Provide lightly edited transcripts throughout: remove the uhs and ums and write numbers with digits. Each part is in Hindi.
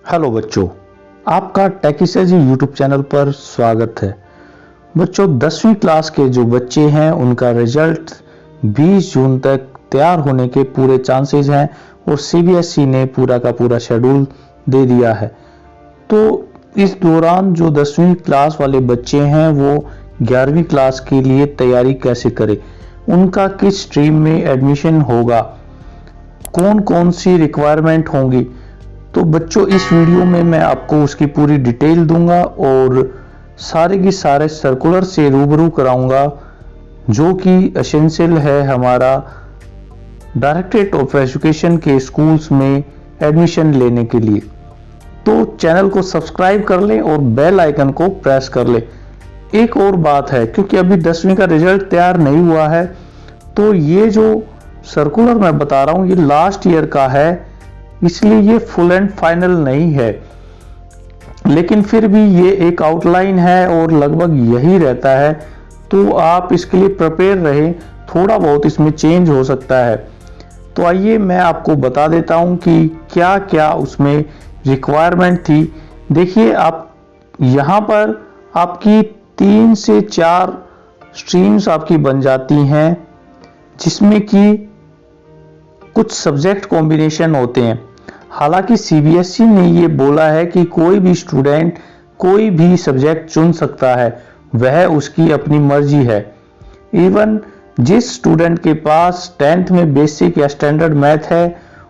हेलो बच्चों, आपका टेकिसेजी यूट्यूब चैनल पर स्वागत है। बच्चों, 10वीं क्लास के जो बच्चे हैं उनका रिजल्ट 20 जून तक तैयार होने के पूरे चांसेस हैं और सीबीएसई ने पूरा का पूरा शेड्यूल दे दिया है। तो इस दौरान जो 10वीं क्लास वाले बच्चे हैं वो 11वीं क्लास के लिए तैयारी कैसे करें, उनका किस स्ट्रीम में एडमिशन होगा, कौन कौन सी रिक्वायरमेंट होंगी, तो बच्चों इस वीडियो में मैं आपको उसकी पूरी डिटेल दूंगा और सारे के सारे सर्कुलर से रूबरू कराऊंगा जो कि एसेंशियल है हमारा डायरेक्टरेट ऑफ एजुकेशन के स्कूल्स में एडमिशन लेने के लिए। तो चैनल को सब्सक्राइब कर लें और बेल आइकन को प्रेस कर लें। एक और बात है, क्योंकि अभी 10वीं का रिजल्ट तैयार नहीं हुआ है तो ये जो सर्कुलर मैं बता रहा हूँ ये लास्ट ईयर का है, इसलिए ये फुल एंड फाइनल नहीं है, लेकिन फिर भी ये एक आउटलाइन है और लगभग यही रहता है। तो आप इसके लिए प्रिपेयर रहे, थोड़ा बहुत इसमें चेंज हो सकता है। तो आइए मैं आपको बता देता हूं कि क्या क्या उसमें रिक्वायरमेंट थी। देखिए, आप यहाँ पर आपकी 3 से 4 स्ट्रीम्स आपकी बन जाती हैं, जिसमें कि कुछ सब्जेक्ट कॉम्बिनेशन होते हैं। हालांकि सीबीएसई ने ये बोला है कि कोई भी स्टूडेंट कोई भी सब्जेक्ट चुन सकता है, वह उसकी अपनी मर्जी है। इवन जिस स्टूडेंट के पास 10th में बेसिक या स्टैंडर्ड मैथ है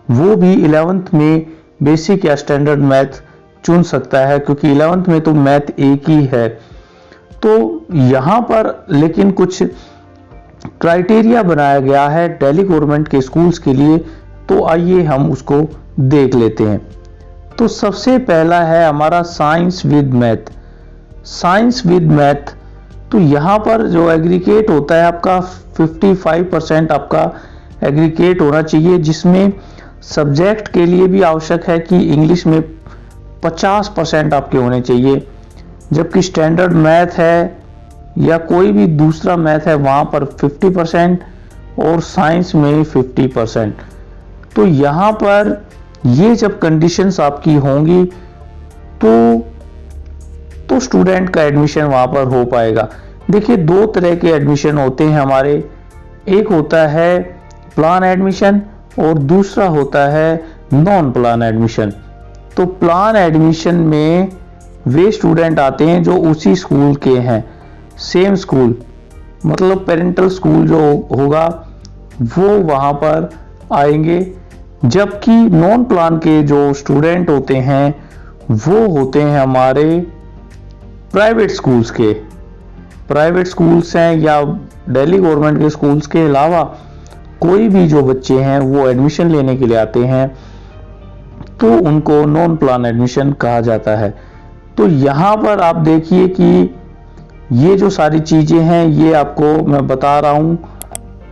वो भी 11th में बेसिक या स्टैंडर्ड मैथ चुन सकता है, क्योंकि 11th में तो मैथ एक ही है। तो यहाँ पर लेकिन कुछ क्राइटेरिया बनाया गया है दिल्ली गवर्नमेंट के स्कूल्स के लिए, तो आइए हम उसको देख लेते हैं। तो सबसे पहला है हमारा science with math. Science with math, तो यहाँ पर जो एग्रीगेट होता है आपका 55% आपका एग्रीगेट होना चाहिए, जिसमें सब्जेक्ट के लिए भी आवश्यक है कि इंग्लिश में 50% आपके होने चाहिए, जबकि स्टैंडर्ड मैथ है या कोई भी दूसरा मैथ है वहाँ पर 50% और साइंस में 50%। तो यहाँ पर ये जब कंडीशंस आपकी होंगी तो स्टूडेंट का एडमिशन वहाँ पर हो पाएगा। देखिए, 2 तरह के एडमिशन होते हैं हमारे, एक होता है प्लान एडमिशन और दूसरा होता है नॉन प्लान एडमिशन। तो प्लान एडमिशन में वे स्टूडेंट आते हैं जो उसी स्कूल के हैं, सेम स्कूल, मतलब पेरेंटल स्कूल जो होगा वो वहाँ पर आएंगे, जबकि नॉन प्लान के जो स्टूडेंट होते हैं वो होते हैं हमारे प्राइवेट स्कूल्स के। प्राइवेट स्कूल्स हैं या दिल्ली गवर्नमेंट के स्कूल्स के अलावा कोई भी जो बच्चे हैं वो एडमिशन लेने के लिए आते हैं तो उनको नॉन प्लान एडमिशन कहा जाता है। तो यहाँ पर आप देखिए कि ये जो सारी चीजें हैं ये आपको मैं बता रहा हूँ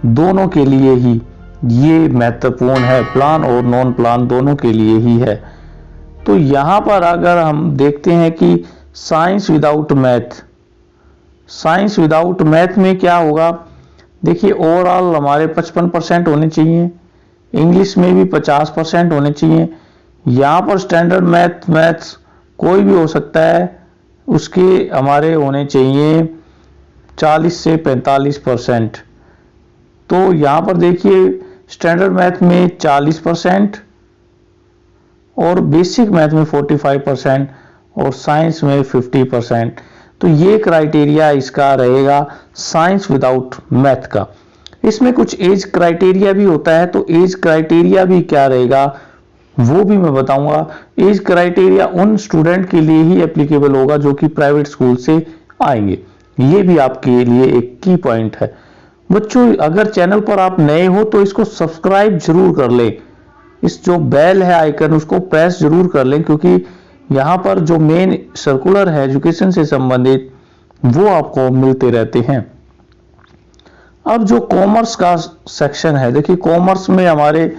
दोनों के लिए ही ये महत्वपूर्ण है, प्लान और नॉन प्लान दोनों के लिए ही है। तो यहाँ पर अगर हम देखते हैं कि science without math, science without math में क्या होगा, देखिए ओवरऑल हमारे 55% होने चाहिए, इंग्लिश में भी 50% होने चाहिए। यहाँ पर स्टैंडर्ड मैथ्स कोई भी हो सकता है, उसके हमारे होने चाहिए 40 से 45%। तो यहाँ पर देखिए स्टैंडर्ड मैथ में 40% और बेसिक मैथ में 45% और साइंस में 50%। तो ये क्राइटेरिया इसका रहेगा साइंस विदाउट मैथ का। इसमें कुछ एज क्राइटेरिया भी होता है, तो एज क्राइटेरिया भी क्या रहेगा वो भी मैं बताऊंगा। एज क्राइटेरिया उन स्टूडेंट के लिए ही एप्लीकेबल होगा जो कि प्राइवेट स्कूल से आएंगे, ये भी आपके लिए एक की पॉइंट है। बच्चों, अगर चैनल पर आप नए हो तो इसको सब्सक्राइब जरूर कर लें, इस जो बेल है आइकन उसको प्रेस जरूर कर लें, क्योंकि यहाँ पर जो मेन सर्कुलर है एजुकेशन से संबंधित वो आपको मिलते रहते हैं। अब जो कॉमर्स का सेक्शन है, देखिए कॉमर्स में हमारे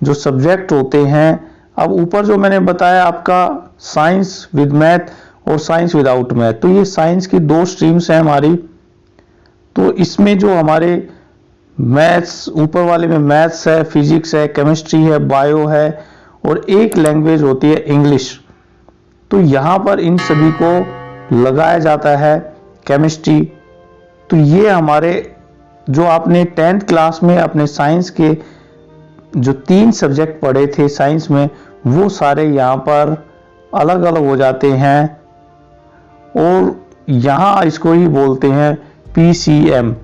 जो सब्जेक्ट होते हैं, अब ऊपर जो मैंने बताया आपका साइंस विद मैथ और साइंस विदाउट मैथ, तो ये साइंस की 2 स्ट्रीम्स हैं हमारी। तो इसमें जो हमारे मैथ्स, ऊपर वाले में मैथ्स है, फिजिक्स है, केमिस्ट्री है, बायो है और एक लैंग्वेज होती है इंग्लिश। तो यहाँ पर इन सभी को लगाया जाता है केमिस्ट्री। तो ये हमारे जो आपने 10th क्लास में अपने साइंस के जो 3 सब्जेक्ट पढ़े थे साइंस में, वो सारे यहाँ पर अलग अलग हो जाते हैं और यहाँ इसको ही बोलते हैं PCM,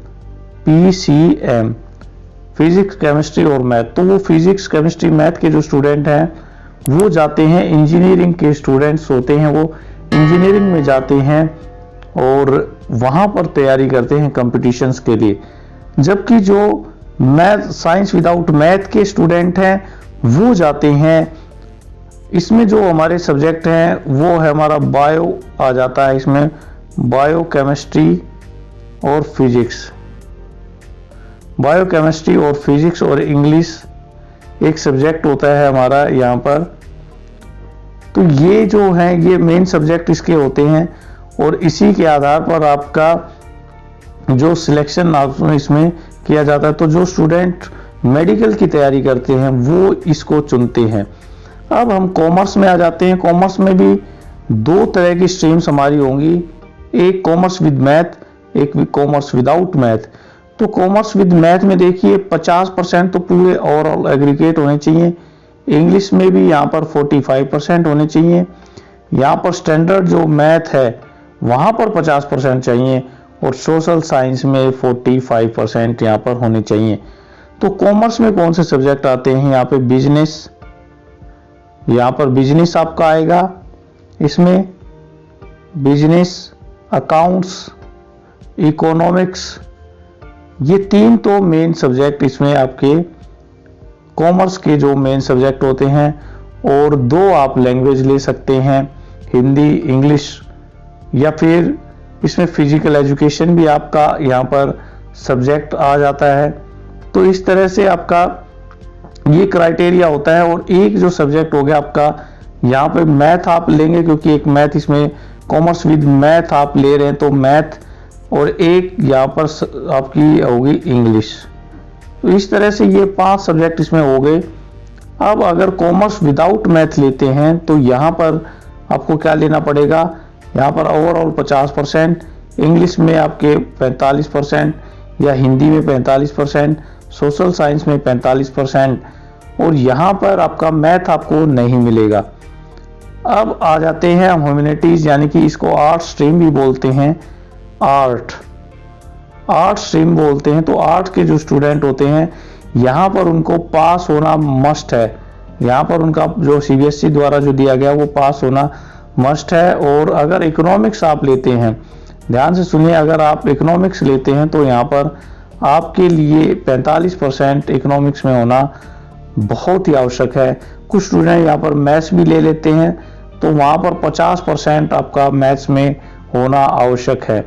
फिजिक्स केमिस्ट्री और मैथ। तो वो फिजिक्स केमिस्ट्री मैथ के जो स्टूडेंट हैं वो जाते हैं, इंजीनियरिंग के स्टूडेंट्स होते हैं वो इंजीनियरिंग में जाते हैं और वहाँ पर तैयारी करते हैं कंपटीशंस के लिए। जबकि जो मैथ साइंस विदाउट मैथ के स्टूडेंट हैं वो जाते हैं, इसमें जो हमारे सब्जेक्ट हैं वो है हमारा बायो आ जाता है, इसमें बायो केमिस्ट्री और फिजिक्स, बायो केमिस्ट्री और फिजिक्स और इंग्लिश एक सब्जेक्ट होता है हमारा यहाँ पर। तो ये जो है ये मेन सब्जेक्ट इसके होते हैं और इसी के आधार पर आपका जो सिलेक्शन इसमें किया जाता है। तो जो स्टूडेंट मेडिकल की तैयारी करते हैं वो इसको चुनते हैं। अब हम कॉमर्स में आ जाते हैं। कॉमर्स में भी 2 तरह की स्ट्रीम्स हमारी होंगी, एक कॉमर्स विद मैथ, एक कॉमर्स विदाउट मैथ। तो कॉमर्स विद मैथ में देखिए 50% तो पूरे ओवरऑल एग्रीगेट होने चाहिए, इंग्लिश में भी यहाँ पर 45% होने चाहिए, यहाँ पर स्टैंडर्ड जो मैथ है वहाँ पर 50% चाहिए और सोशल साइंस में 45% यहाँ पर होने चाहिए। तो कॉमर्स में कौन से सब्जेक्ट आते हैं, यहाँ पे बिजनेस, यहाँ पर बिजनेस आपका आएगा, इसमें बिजनेस, अकाउंट्स, इकोनॉमिक्स, ये 3 तो मेन सब्जेक्ट इसमें आपके कॉमर्स के जो मेन सब्जेक्ट होते हैं। और 2 आप लैंग्वेज ले सकते हैं, हिंदी, इंग्लिश, या फिर इसमें फिजिकल एजुकेशन भी आपका यहाँ पर सब्जेक्ट आ जाता है। तो इस तरह से आपका ये क्राइटेरिया होता है। और एक जो सब्जेक्ट हो गया आपका यहाँ पे मैथ आप लेंगे, क्योंकि एक मैथ इसमें कॉमर्स विद मैथ आप ले रहे हैं तो मैथ, और एक यहाँ पर आपकी होगी इंग्लिश। तो इस तरह से ये 5 सब्जेक्ट इसमें हो गए। अब अगर कॉमर्स विदाउट मैथ लेते हैं तो यहाँ पर आपको क्या लेना पड़ेगा, यहाँ पर ओवरऑल 50%, इंग्लिश में आपके 45% या हिंदी में 45%, सोशल साइंस में 45%, और यहाँ पर आपका मैथ आपको नहीं मिलेगा। अब आ जाते हैं हम ह्यूमैनिटीज, यानी कि इसको आर्ट स्ट्रीम भी बोलते हैं, आर्ट स्ट्रीम बोलते हैं। तो आर्ट के जो स्टूडेंट होते हैं यहाँ पर उनको पास होना मस्ट है, यहाँ पर उनका जो CBSE द्वारा जो दिया गया वो पास होना मस्ट है। और अगर इकोनॉमिक्स आप लेते हैं, ध्यान से सुनिए, अगर आप इकोनॉमिक्स लेते हैं तो यहाँ पर आपके लिए 45% इकोनॉमिक्स में होना बहुत ही आवश्यक है। कुछ स्टूडेंट यहाँ पर मैथ्स भी ले लेते हैं तो वहाँ पर 50% आपका मैथ्स में होना आवश्यक है।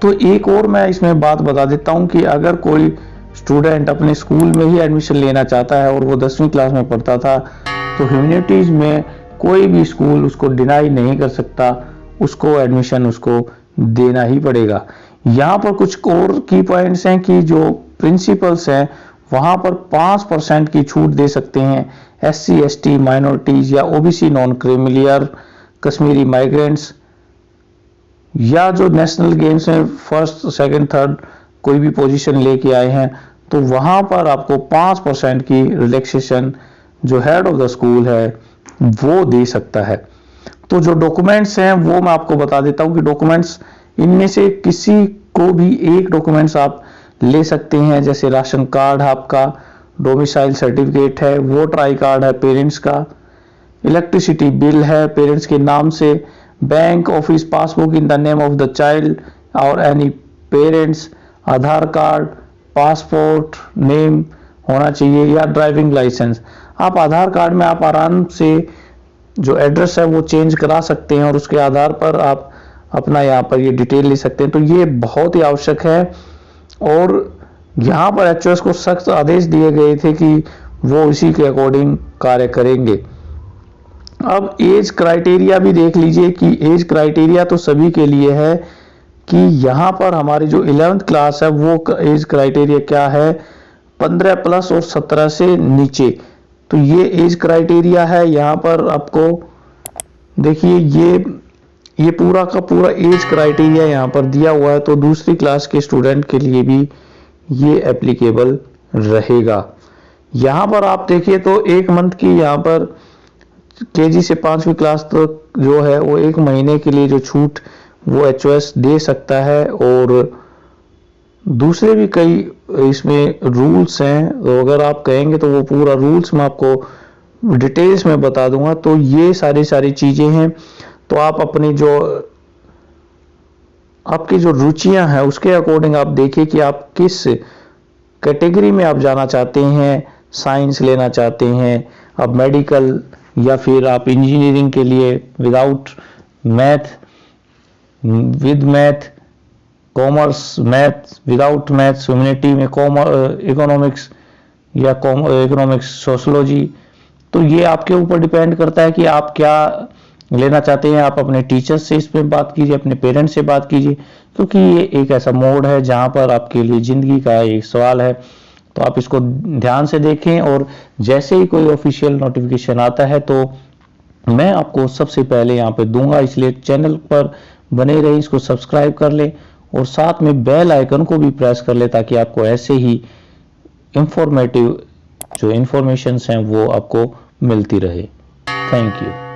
तो एक और मैं इसमें बात बता देता हूँ कि अगर कोई स्टूडेंट अपने स्कूल में ही एडमिशन लेना चाहता है और वो 10वीं क्लास में पढ़ता था, तो ह्यूमैनिटीज में कोई भी स्कूल उसको डिनाई नहीं कर सकता, उसको एडमिशन उसको देना ही पड़ेगा। यहाँ पर कुछ और की पॉइंट्स हैं कि जो प्रिंसिपल्स हैं वहाँ पर 5% की छूट दे सकते हैं SC ST माइनॉरिटीज या OBC non creamy layer Kashmiri migrants, या जो नेशनल गेम्स में 1st, 2nd, 3rd कोई भी पोजीशन लेके आए हैं, तो वहाँ पर आपको 5% की रिलैक्सेशन जो हेड ऑफ द स्कूल है वो दे सकता है। तो जो डॉक्यूमेंट्स हैं वो मैं आपको बता देता हूँ कि डॉक्यूमेंट्स इनमें से किसी को भी एक डॉक्यूमेंट्स आप ले सकते हैं, जैसे राशन कार्ड आपका, डोमिसाइल सर्टिफिकेट है, वोटर आई कार्ड है पेरेंट्स का, इलेक्ट्रिसिटी बिल है पेरेंट्स के नाम से, bank office passbook in the name of the child और एनी पेरेंट्स, आधार कार्ड, पासपोर्ट नेम होना चाहिए या ड्राइविंग लाइसेंस। आप आधार कार्ड में आप आराम से जो एड्रेस है वो चेंज करा सकते हैं और उसके आधार पर आप अपना यहाँ पर ये डिटेल ले सकते हैं। तो ये बहुत ही आवश्यक है और यहाँ पर HOS को सख्त आदेश दिए गए थे कि वो इसी के अकॉर्डिंग कार्य करेंगे। अब एज क्राइटेरिया भी देख लीजिए कि एज क्राइटेरिया तो सभी के लिए है कि यहाँ पर हमारी जो 11th क्लास है वो एज क्राइटेरिया क्या है, 15+ और 17 से नीचे। तो ये एज क्राइटेरिया है। यहाँ पर आपको देखिए ये पूरा का पूरा एज क्राइटेरिया यहाँ पर दिया हुआ है, तो दूसरी क्लास के स्टूडेंट के लिए भी ये एप्लीकेबल रहेगा। यहाँ पर आप देखिए तो 1 मंथ की यहाँ पर केजी से 5वीं क्लास तक जो है वो 1 महीने के लिए जो छूट वो एचओएस दे सकता है। और दूसरे भी कई इसमें रूल्स हैं, तो अगर आप कहेंगे तो वो पूरा रूल्स मैं आपको डिटेल्स में बता दूंगा। तो ये सारी चीजें हैं, तो आप अपनी जो आपकी जो रुचियां हैं उसके अकॉर्डिंग आप देखिए कि आप किस कैटेगरी में आप जाना चाहते हैं। साइंस लेना चाहते हैं, आप मेडिकल, या फिर आप इंजीनियरिंग के लिए without math, with math, commerce, math, without maths, humanity में इकोनॉमिक्स या इकोनॉमिक्स सोशोलॉजी। तो ये आपके ऊपर डिपेंड करता है कि आप क्या लेना चाहते हैं। आप अपने टीचर्स से इस पे बात कीजिए, अपने पेरेंट्स से बात कीजिए, क्योंकि ये एक ऐसा मोड है जहां पर आपके लिए जिंदगी का एक सवाल है। तो आप इसको ध्यान से देखें, और जैसे ही कोई ऑफिशियल नोटिफिकेशन आता है तो मैं आपको सबसे पहले यहाँ पे दूंगा। इसलिए चैनल पर बने रहिए, इसको सब्सक्राइब कर ले और साथ में बेल आइकन को भी प्रेस कर ले, ताकि आपको ऐसे ही इंफॉर्मेटिव जो इंफॉर्मेशंस हैं वो आपको मिलती रहे। Thank you.